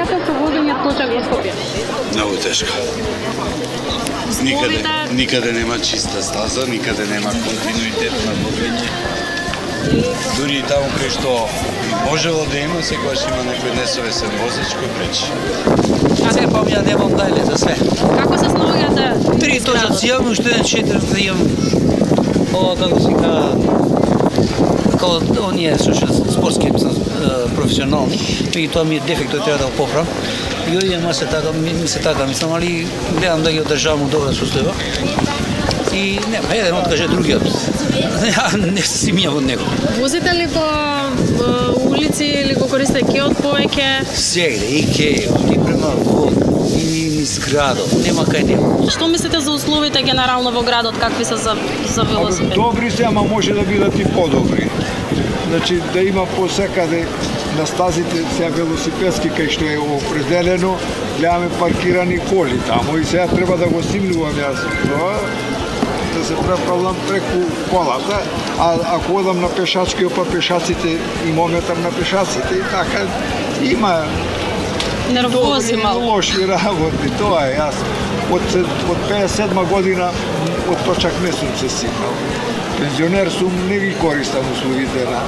ситуацијата со возење точак во Скопје? Многу тешко. Никаде нема чиста стаза, никаде нема континуитет на возење. Дури и таму кај што можело да има, секогаш има некој несовесен возач кој пречи. Се помня, немам дајле за све. Како се снаоѓате? 3 точаци имам, уште еден 4 да имам. Како се кажа, како оние спортски професионални, и тоа ми е дефект, тој треба да го поправам. И одијам се така мислам, али гледам да ги одржавам у добра состојба. И нема, еден откаже другиот. Не се си мијам од него. Возите ли по улици или го користите кеот повеќе? Сегде, и кеот, и према вод, и низ градот, нема кај него. Што мислите за условите генерално во градот, какви се за велосипед? Добри се, ама може да бидат и подобри. Значи, да има посекаде на стазите сега велосипедски кај што е определено, гледаме паркирани коли таму и сега треба да го симнувам јас. Да се преправам преку колата, а ако одам на пешачки, па пешаците и мометам на пешаците и така има нервози малку. Лоши работи, тоа е јас. Од 57 година од точак не сум се сигнал. Пензионер сум, не ги користам услугите на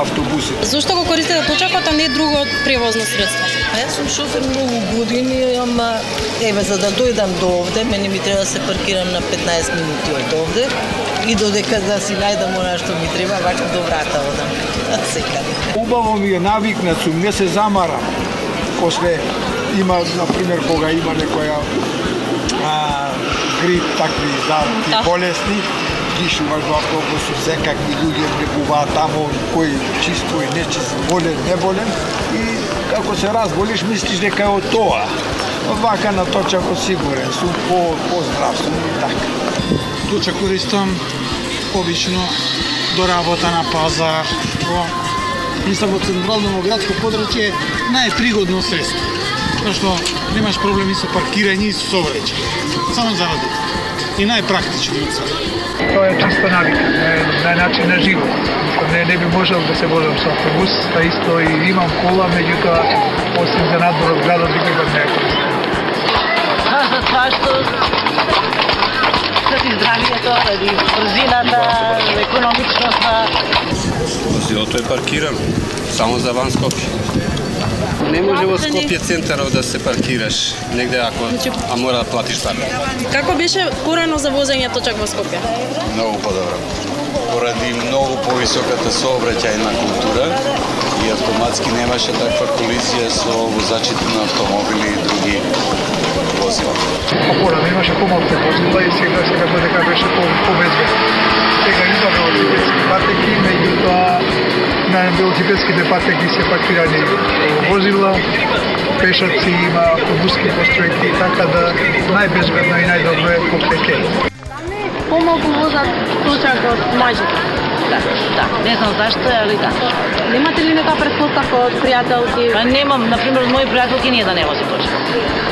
автобусите. Зошто го користите точакот, а не друго превозно средство? Јас сум шофер многу години, ама еве за да дојдам до овде, мене ми треба да се паркирам на 15 минути од овде и додека да си најдам она што ми треба, вака до врата одам. Секаде. Убаво ми е, навикнат сум, не се замарам. После има, например, кога има некоја грип, такви болесни, дишуваш во автобусу, секакви луѓе влегуваат таму, кој чист, кој нечист, болен, неболен, и како се разболиш, мислиш дека е од тоа. Вака на точакот сигурен сум, по-здрав сум и така. Точак користам обично до работа на пазар, мислам во централно градско подрачје најпригодно средство. Зашто немаш проблеми со паркирање и со сообраќај. Само заради. И најпрактично од све. Тоа е чиста навика, на начин на живот. Не би можел да се возам со автобус, а исто и имам кола, меѓутоа, осим за надвор од градот, никогаш не ја користам. Затоа што заради здравието, ради брзината, економичноста. Возилото е паркирано, само за ван Скопје. Не може во Скопје центаров да се паркираш негде а мора да платиш пари. Како беше порано за возење точак во Скопје? Многу подобро. Поради многу повисоката сообраќајна култура и автоматски немаше таква колизија со возачите на автомобили и други возила. Порано имаше помалку возила и сега додека беше побезбедно. Сега има велосипедски патеки, меѓутоа на велосипедските патеки се паркирани возила, пешаци, има автобуски постројки, така да најбезбедно и најдобро е по пеке. Помалку возат точак од мажите. Да, не знам зашто, али да. Немате ли нека претпоставка од пријателки? Па немам, например, од мои пријателки не да не вози точак.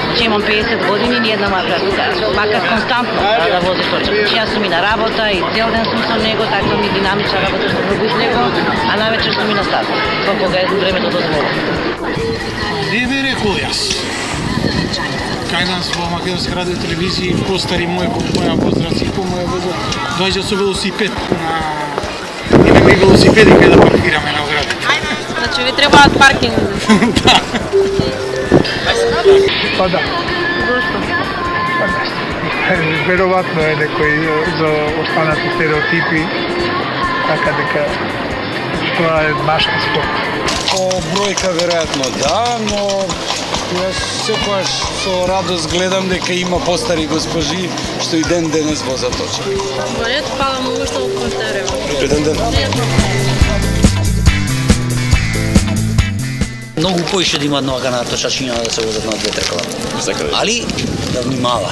Значи имам 50 години, ни една моја пријателка, макар константно да вози точак. Значи јас сум и на работа и цел ден сум со него, така ми динамична работа што многу с него, а навечер сум и на стаза, кога е времето дозволува. Не би рекол јас. Кај нас во Македонска радио телевизија постари моја возраст и по моја возраст доаѓа со велосипед на имаме и велосипеди кај да паркираме на оградите. Значи ви требаат паркинг. Да. Па да. Зошто? Веројатно е некој за останати стереотипи, така дека тоа е машки спорт. По бројка веројатно да, но јас секогаш со радост гледам дека има постари госпожи што и ден денес возат точак. Во ред, фала многу што го повторувам. Пријатен ден. Многу поише да има нога на точачиња да се возат на 2-3 кола. Али да внимава.